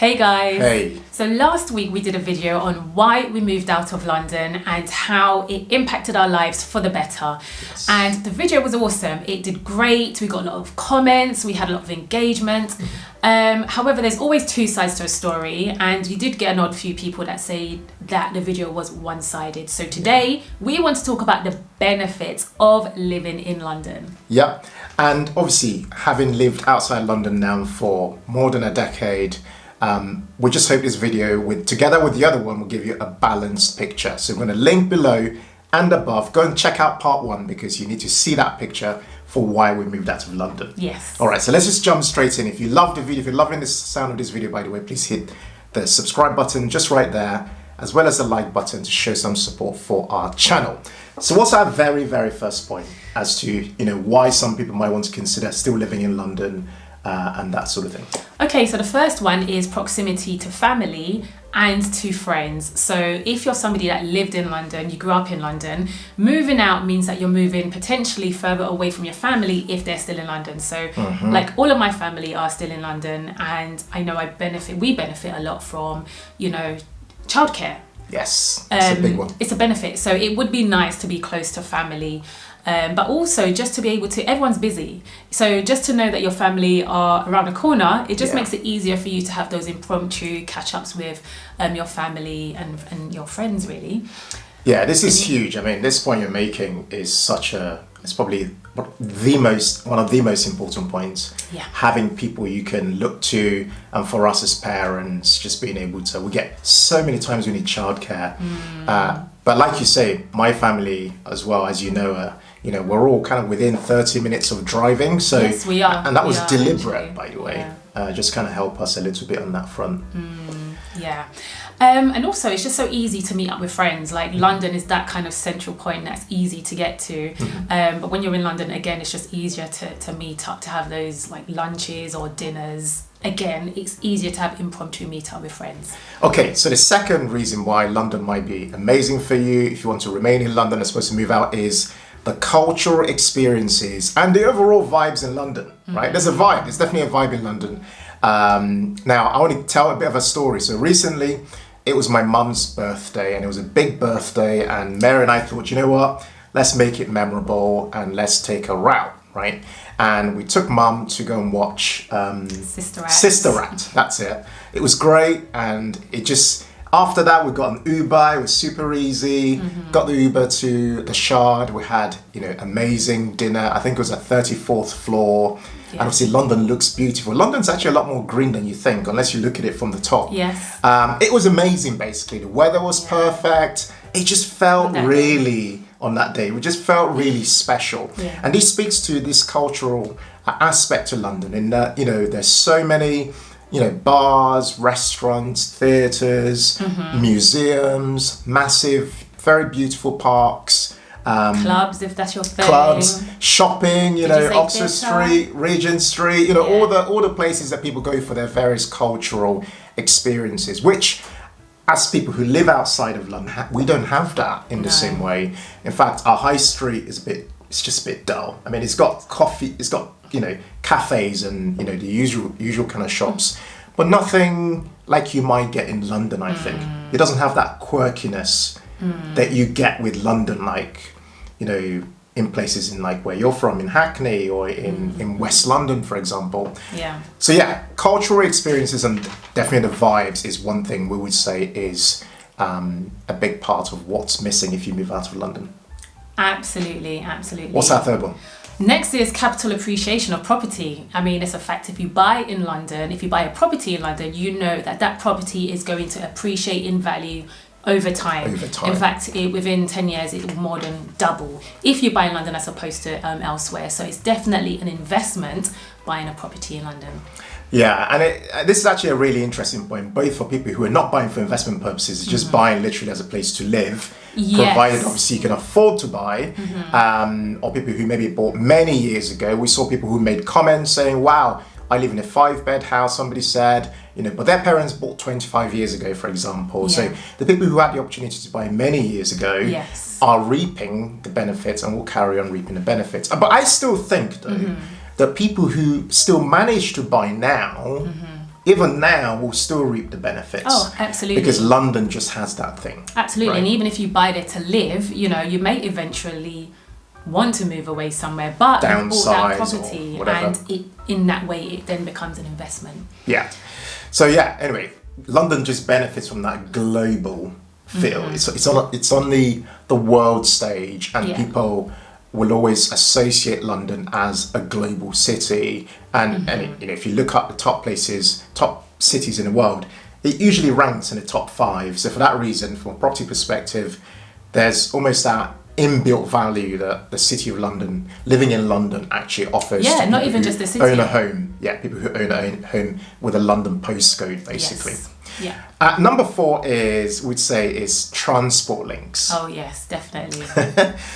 Hey guys! Hey. So last week we did a video on why we moved out of London and how it impacted our lives for the better. Yes. And the video was awesome. It did great. We got a lot of comments. We had a lot of engagement. However, there's always two sides to a story, and you did get an odd few people that say that the video was one-sided. So today we want to talk about the benefits of living in London. Yeah, and obviously having lived outside London now for more than a decade, we just hope this video, together with the other one, will give you a balanced picture. So we're going to link below and above. Go and check out part one because you need to see that picture for why we moved out of London. Yes. All right, so let's just jump straight in. If you love the video, if you're loving the sound of this video, by the way, please hit the subscribe button just right there, as well as the like button to show some support for our channel. So what's our very, very first point as to, why some people might want to consider still living in London and that sort of thing? Okay, so the first one is proximity to family and to friends. So if you're somebody that lived in London, you grew up in London, moving out means that you're moving potentially further away from your family if they're still in London. So like all of my family are still in London, and I know we benefit a lot from, childcare. Yes, it's a big one. It's a benefit. So it would be nice to be close to family. But also just to be able to, everyone's busy. So just to know that your family are around the corner, it just makes it easier for you to have those impromptu catch-ups with your family and your friends, really. Yeah, this is huge. I mean, this point you're making is it's probably one of the most important points. Yeah. Having people you can look to, and for us as parents, just being able to, we get so many times we need childcare. But like you say, my family as well, as you know, we're all kind of within 30 minutes of driving. So, yes, we are. And that was deliberate, actually. by the way. Yeah. Just kind of help us a little bit on that front. Yeah. And also it's just so easy to meet up with friends. Like London is that kind of central point that's easy to get to. But when you're in London, again, it's just easier to meet up, to have those like lunches or dinners. Again, it's easier to have impromptu meet up with friends. Okay, so the second reason why London might be amazing for you if you want to remain in London as opposed to move out is the cultural experiences and the overall vibes in London, right? There's a vibe. There's definitely a vibe in London. Now, I want to tell a bit of a story. So recently, it was my mum's birthday, and it was a big birthday, and Mary and I thought, you know what? Let's make it memorable and let's take her out, right? And we took mum to go and watch Sister Act. That's it. It was great, and it just... After that, we got an Uber. It was super easy. Got the Uber to the Shard. We had, amazing dinner. I think it was at 34th floor. Yeah. And obviously, London looks beautiful. London's actually a lot more green than you think, unless you look at it from the top. Yes. It was amazing, basically. The weather was perfect. It just felt really, on that day, it just felt really special. Yeah. And this speaks to this cultural aspect to London in that, there's so many... bars, restaurants, theatres, museums, massive, very beautiful parks. Clubs, if that's your thing. Clubs, shopping, Oxford theatre? Street, Regent Street, all the places that people go for their various cultural experiences, which as people who live outside of London, we don't have that in the same way. In fact, our high street it's just a bit dull. I mean, it's got coffee, it's got, cafes and, the usual kind of shops, but nothing like you might get in London, I think. It doesn't have that quirkiness that you get with London, like, in places in like where you're from, in Hackney or in West London, for example. Yeah. So yeah, cultural experiences and definitely the vibes is one thing we would say is a big part of what's missing if you move out of London. Absolutely. What's our third one? Next is capital appreciation of property. I mean, it's a fact. If you buy in London, if you buy a property in London, you know that property is going to appreciate in value over time. In fact, within 10 years, it will more than double if you buy in London as opposed to elsewhere. So it's definitely an investment buying a property in London. Yeah, and this is actually a really interesting point, both for people who are not buying for investment purposes, just buying literally as a place to live, provided obviously you can afford to buy, or people who maybe bought many years ago. We saw people who made comments saying, wow, I live in a 5-bed house, somebody said, but their parents bought 25 years ago, for example. Yeah. So the people who had the opportunity to buy many years ago are reaping the benefits and will carry on reaping the benefits. But I still think, though, that people who still manage to buy now, even now will still reap the benefits. Oh, absolutely. Because London just has that thing. Absolutely. Right? And even if you buy there to live, you know, you may eventually want to move away somewhere, but you bought that property, and in that way it then becomes an investment. Yeah. So yeah, anyway, London just benefits from that global feel. It's on the world stage, and people will always associate London as a global city. And you know, if you look up the top cities in the world, it usually ranks in the top 5. So for that reason, from a property perspective, there's almost that inbuilt value that the city of London, living in London, actually offers. Yeah, not even just the city. Own a home. Yeah, people who own a home with a London postcode, basically. Yes. Yeah. Number 4 is transport links. Oh yes, definitely.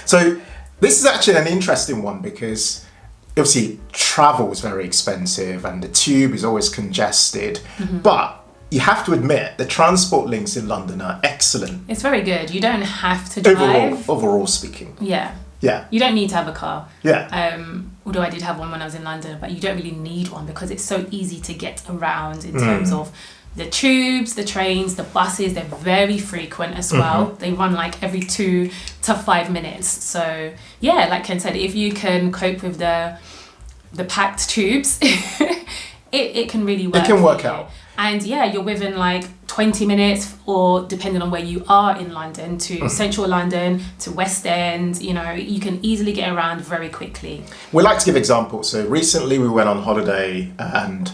So this is actually an interesting one because obviously travel is very expensive and the tube is always congested, but you have to admit the transport links in London are excellent. It's very good. You don't have to drive. Overall speaking. Yeah. Yeah. You don't need to have a car. Yeah. Although I did have one when I was in London, but you don't really need one because it's so easy to get around in terms of the tubes, the trains, the buses. They're very frequent as well. They run like every 2 to 5 minutes. So yeah, like Ken said, if you can cope with the packed tubes, it can really work. It can work out. And yeah, you're within like 20 minutes, or depending on where you are in London, to central London, to West End. You know, you can easily get around very quickly. We like to give examples. So recently we went on holiday, and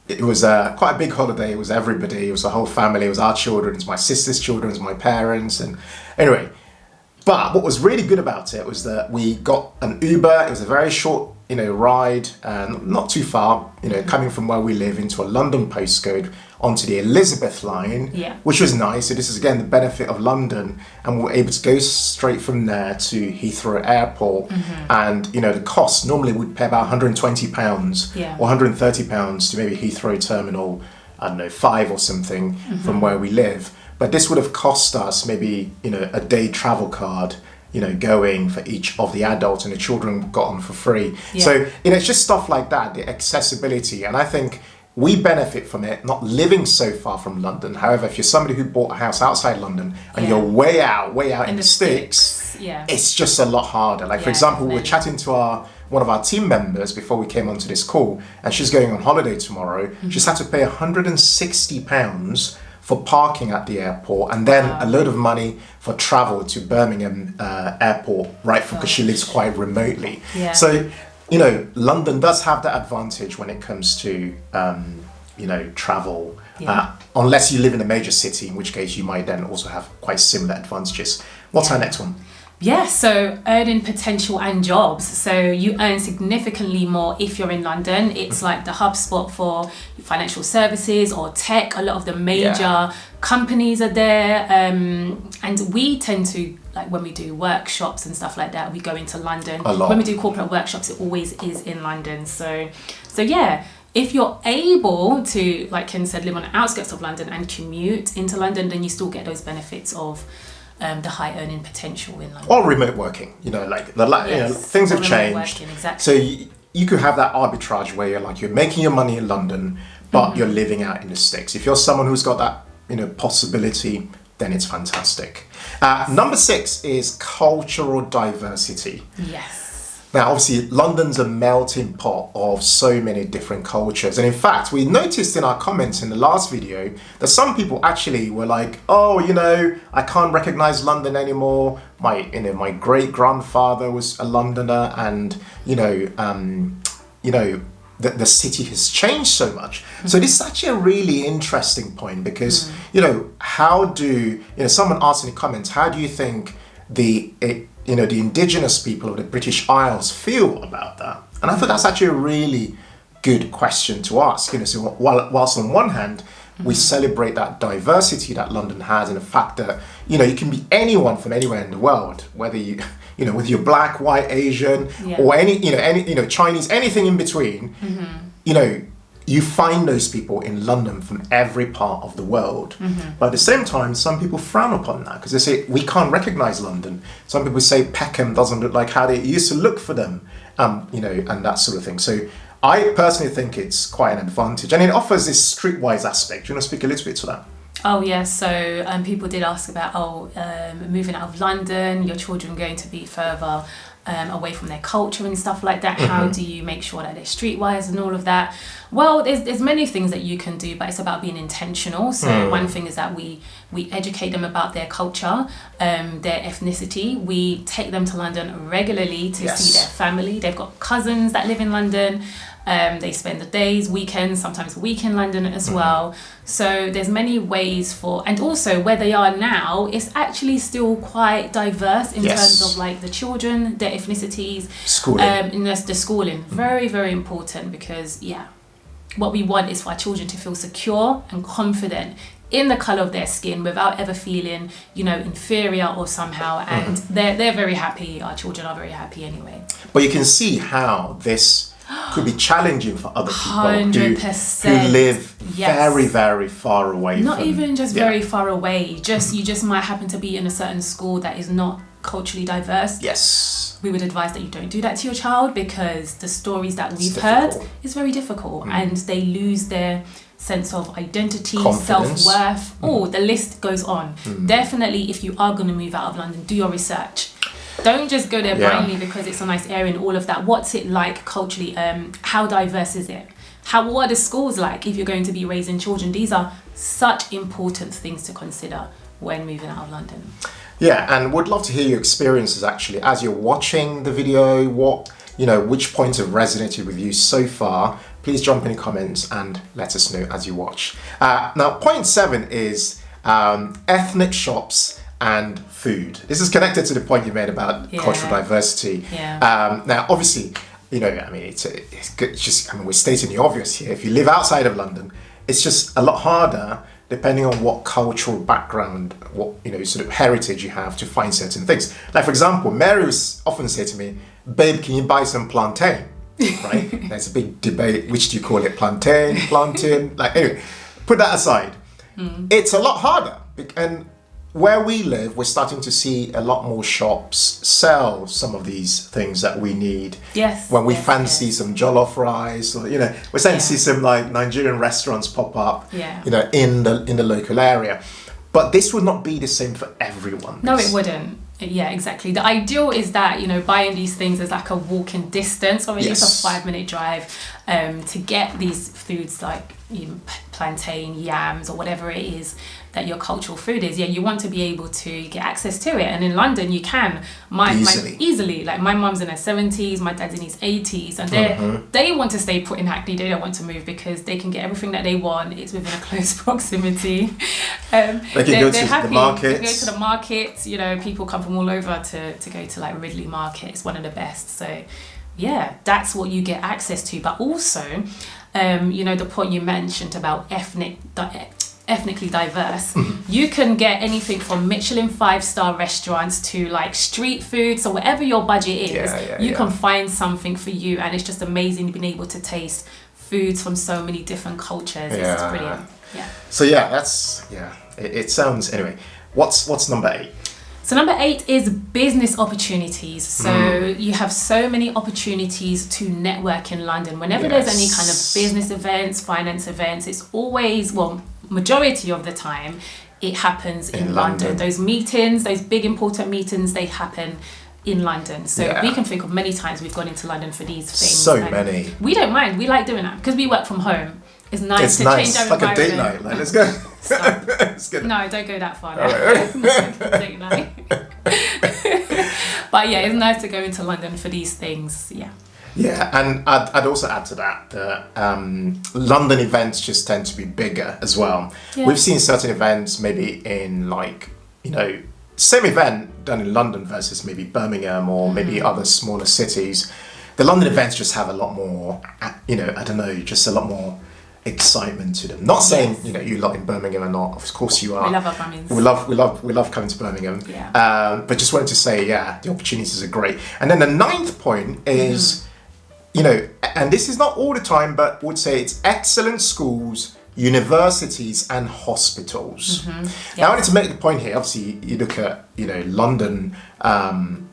it was quite a big holiday. It was everybody. It was the whole family. It was our children. It was my sister's children. It was my parents. And anyway, but what was really good about it was that we got an Uber. It was a very short, ride, not too far, coming from where we live into a London postcode onto the Elizabeth line, which was nice. So this is again the benefit of London, and we were able to go straight from there to Heathrow Airport. And the cost, normally we'd pay about £120 or £130 to maybe Heathrow Terminal, I don't know, 5 or something from where we live. But this would have cost us maybe a day travel card, going for each of the adults, and the children got on for free. So it's just stuff like that, the accessibility. And I think we benefit from it, not living so far from London. However, if you're somebody who bought a house outside London and you're way out in the sticks, it's just a lot harder. Like, for example, we were chatting to one of our team members before we came onto this call, and she's going on holiday tomorrow. She's had to pay £160 for parking at the airport, and then a load of money for travel to Birmingham airport, because she lives quite remotely. So, London does have that advantage when it comes to, travel, unless you live in a major city, in which case you might then also have quite similar advantages. What's our next one? Yeah, so earning potential and jobs. So you earn significantly more if you're in London. It's like the hub spot for financial services or tech. A lot of the major companies are there. And we tend to, like when we do workshops and stuff like that, we go into London. A lot. When we do corporate workshops, it always is in London. So yeah, if you're able to, like Ken said, live on the outskirts of London and commute into London, then you still get those benefits of the high earning potential in London. Or remote working, things have changed. Working, exactly. So you could have that arbitrage where you're making your money in London, but you're living out in the sticks. If you're someone who's got that, possibility, then it's fantastic. Number 6 is cultural diversity. Yes. Now, obviously, London's a melting pot of so many different cultures. And in fact, we noticed in our comments in the last video that some people actually were like, oh, I can't recognize London anymore. My great-grandfather was a Londoner, and, the city has changed so much. So this is actually a really interesting point because, how do, someone asked in the comments, how do you think the indigenous people of the British Isles feel about that? And I thought that's actually a really good question to ask. So whilst on one hand, we celebrate that diversity that London has, and the fact that, you can be anyone from anywhere in the world, whether whether you're black, white, Asian, or any Chinese, anything in between, you find those people in London from every part of the world. But at the same time, some people frown upon that because they say, we can't recognize London. Some people say Peckham doesn't look like how they used to look for them, and that sort of thing. So I personally think it's quite an advantage, and it offers this streetwise aspect. Do you want to speak a little bit to that? Oh yeah, so people did ask about moving out of London, your children going to be further away from their culture and stuff like that. How do you make sure that they're streetwise and all of that? Well, there's many things that you can do, but it's about being intentional. So one thing is that we educate them about their culture, their ethnicity. We take them to London regularly to see their family. They've got cousins that live in London. They spend the days, weekends, sometimes a week in London as well. So there's many ways and also where they are now, it's actually still quite diverse in terms of like the children, their ethnicities, schooling. And the schooling. Very, very important, because what we want is for our children to feel secure and confident in the colour of their skin without ever feeling, inferior or somehow. And they're very happy. Our children are very happy anyway. But you can see how this could be challenging for other people 100%. who live very, very far away. Not even just very far away. You just might happen to be in a certain school that is not culturally diverse. Yes. We would advise that you don't do that to your child, because the stories that we've heard is very difficult, and they lose their sense of identity, confidence, self-worth. The list goes on. Definitely, if you are going to move out of London, do your research. Don't just go there blindly because it's a nice area and all of that. What's it like culturally? How diverse is it? What are the schools like if you're going to be raising children? These are such important things to consider when moving out of London. Yeah, and would love to hear your experiences actually as you're watching the video. Which points have resonated with you so far? Please jump in the comments and let us know as you watch. Now, point 7 is ethnic shops and food. This is connected to the point you made about cultural diversity. Now, obviously, we're stating the obvious here. If you live outside of London, it's just a lot harder, depending on what cultural background, what sort of heritage you have, to find certain things. Like, for example, Mary was often say to me, "Babe, can you buy some plantain?" Right? There's a big debate. Which do you call it? Plantain? Like, anyway, put that aside. It's a lot harder, and where we live, we're starting to see a lot more shops sell some of these things that we need. When we fancy some jollof rice, or we're starting to see some like Nigerian restaurants pop up. In the local area. But this would not be the same for everyone. No, it wouldn't. Yeah, exactly. The ideal is that buying these things is like a walking distance, or at least a 5-minute drive, to get these foods like plantain, yams, or whatever it is that your cultural food is. You want to be able to get access to it, and in London you can easily. Like, my mum's in her 70s, my dad's in his 80s, and they want to stay put in Hackney. They don't want to move because they can get everything that they want. It's within a close proximity. They can go to the markets. They can go to the markets. People come from all over to go to like Ridley Market. It's one of the best. So that's what you get access to. But also, the point you mentioned about ethnically diverse, you can get anything from Michelin 5-star restaurants to like street food. So whatever your budget is, you can find something for you, and it's just amazing being able to taste foods from so many different cultures. It's brilliant. So it sounds, anyway. What's number 8? So number 8 is business opportunities. So you have so many opportunities to network in London. Whenever there's any kind of business events, finance events, it's always, majority of the time, it happens in London. Those meetings, those big important meetings, they happen in London. So we can think of many times we've gone into London for these things. So many. We don't mind. We like doing that because we work from home. It's nice to change our environment. It's like a date night. Like, let's go. No, don't go that far. Date night. But it's nice to go into London for these things. Yeah, and I'd also add to that London events just tend to be bigger as well. We've seen certain events maybe in same event done in London versus maybe Birmingham or maybe other smaller cities. The London events just have a lot more, just a lot more excitement to them. Not saying you lot in Birmingham are not. Of course you are. We love our Birmingham. We love coming to Birmingham. But just wanted to say the opportunities are great. And then the 9th point is and this is not all the time, but would say it's excellent schools universities and hospitals. Yes. Now, I wanted to make the point here. Obviously, you look at London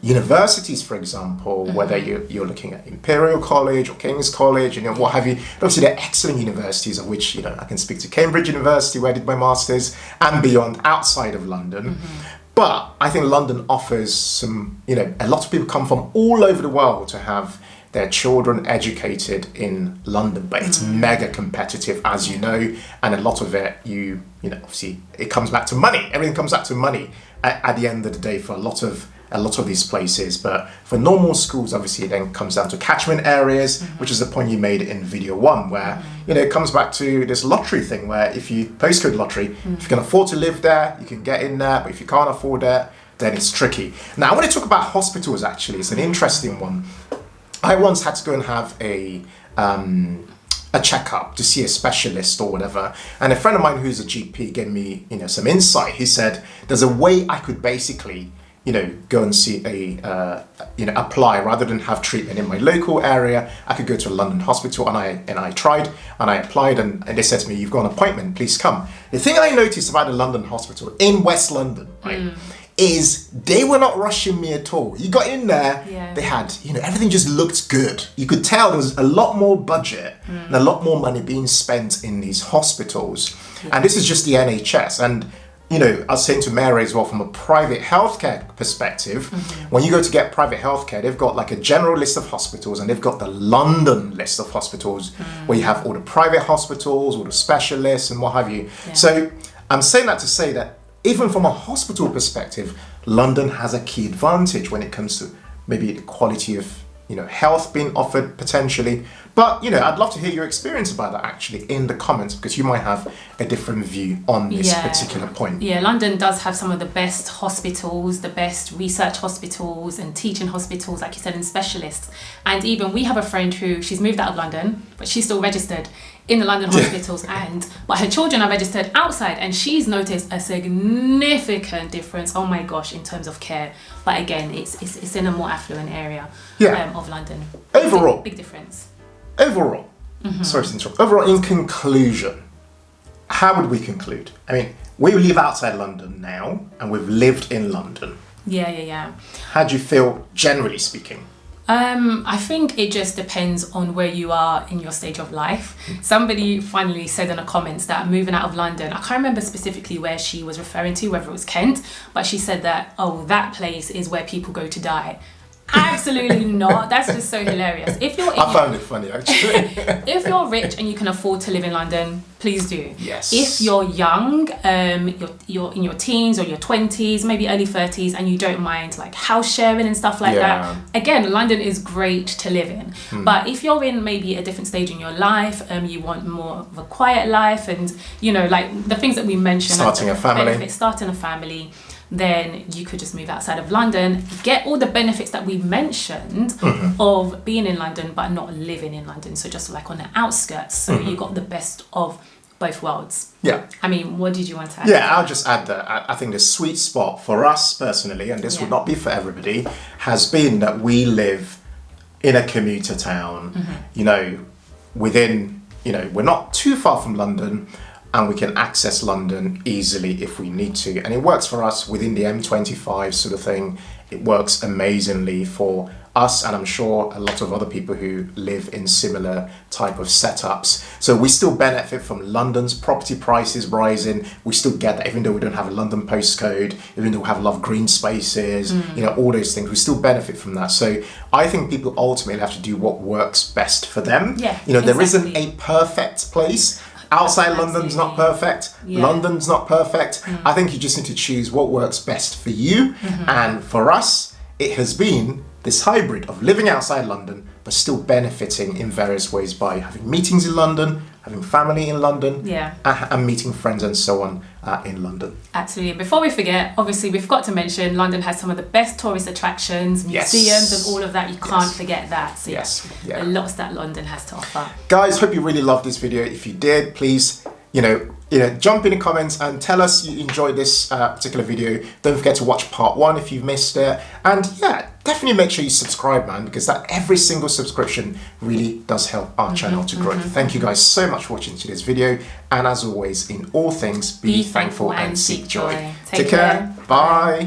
universities, for example, whether you're looking at Imperial College or King's College, what have you. Obviously, they're excellent universities, of which I can speak to Cambridge University, where I did my masters, and beyond, outside of London. But I think London offers some. A lot of people come from all over the world to have their children educated in London, but it's mega competitive, as you know, and a lot of it, obviously, it comes back to money. Everything comes back to money at the end of the day for a lot of these places. But for normal schools, obviously, it then comes down to catchment areas, which is the point you made in video 1, where it comes back to this lottery thing, where if you postcode lottery, if you can afford to live there, you can get in there, but if you can't afford it, then it's tricky. Now, I want to talk about hospitals. Actually, it's an interesting one. I once had to go and have a checkup to see a specialist or whatever, and a friend of mine who's a GP gave me some insight. He said there's a way I could basically go and see apply rather than have treatment in my local area. I could go to a London hospital, and I tried and I applied, and they said to me, "You've got an appointment, please come." The thing I noticed about the London hospital in West London, right, is they were not rushing me at all. You got in there, they had, everything just looked good. You could tell there was a lot more budget and a lot more money being spent in these hospitals. And this is just the NHS. And, I was saying to Mary as well, from a private healthcare perspective, when you go to get private healthcare, they've got like a general list of hospitals, and they've got the London list of hospitals where you have all the private hospitals, all the specialists and what have you. Yeah. So I'm saying that to say that even from a hospital perspective, London has a key advantage when it comes to maybe the quality of health being offered potentially. But I'd love to hear your experience about that actually in the comments, because you might have a different view on this particular point. Yeah, London does have some of the best hospitals, the best research hospitals and teaching hospitals, like you said, and specialists. And even we have a friend who, she's moved out of London, but she's still registered in the London hospitals, but her children are registered outside, and she's noticed a significant difference, oh my gosh, in terms of care. But again, it's in a more affluent area of London. Overall, big difference. Overall, sorry to interrupt. Overall, in conclusion, how would we conclude? I mean, we live outside London now, and we've lived in London. Yeah. How do you feel, generally speaking? I think it just depends on where you are in your stage of life. Somebody finally said in the comments that moving out of London, I can't remember specifically where she was referring to, whether it was Kent, but she said that, that place is where people go to die. Absolutely not. That's just so hilarious. I found it funny, actually. If you're rich and you can afford to live in London, please do. Yes. If you're young, you're in your teens or your 20s, maybe early 30s, and you don't mind like house sharing and stuff like that, again, London is great to live in. But if you're in maybe a different stage in your life, you want more of a quiet life, and like the things that we mentioned, starting a family, then you could just move outside of London, get all the benefits that we mentioned of being in London but not living in London, so just like on the outskirts, so you got the best of both worlds. Yeah. I mean, what did you want to add? Yeah, I'll just add that I think the sweet spot for us personally, and this would not be for everybody, has been that we live in a commuter town, within, we're not too far from London, and we can access London easily if we need to. And it works for us within the M25 sort of thing. It works amazingly for us, and I'm sure a lot of other people who live in similar type of setups. So we still benefit from London's property prices rising. We still get that, even though we don't have a London postcode, even though we have a lot of green spaces, all those things, we still benefit from that. So I think people ultimately have to do what works best for them. There isn't a perfect place. Outside London's not perfect. London's not perfect. I think you just need to choose what works best for you. And for us, it has been this hybrid of living outside London, but still benefiting in various ways by having meetings in London, having family in London, and meeting friends and so on in London. Absolutely. Before we forget, obviously we've got to mention London has some of the best tourist attractions, museums and all of that. You can't forget that. So the lots that London has to offer. Guys, hope you really loved this video. If you did, please jump in the comments and tell us you enjoyed this particular video. Don't forget to watch part 1 if you've missed it. And yeah, definitely make sure you subscribe, man, because that every single subscription really does help our channel to grow. Thank you guys so much for watching today's video. And as always, in all things, be thankful and seek joy. Take care. Bye.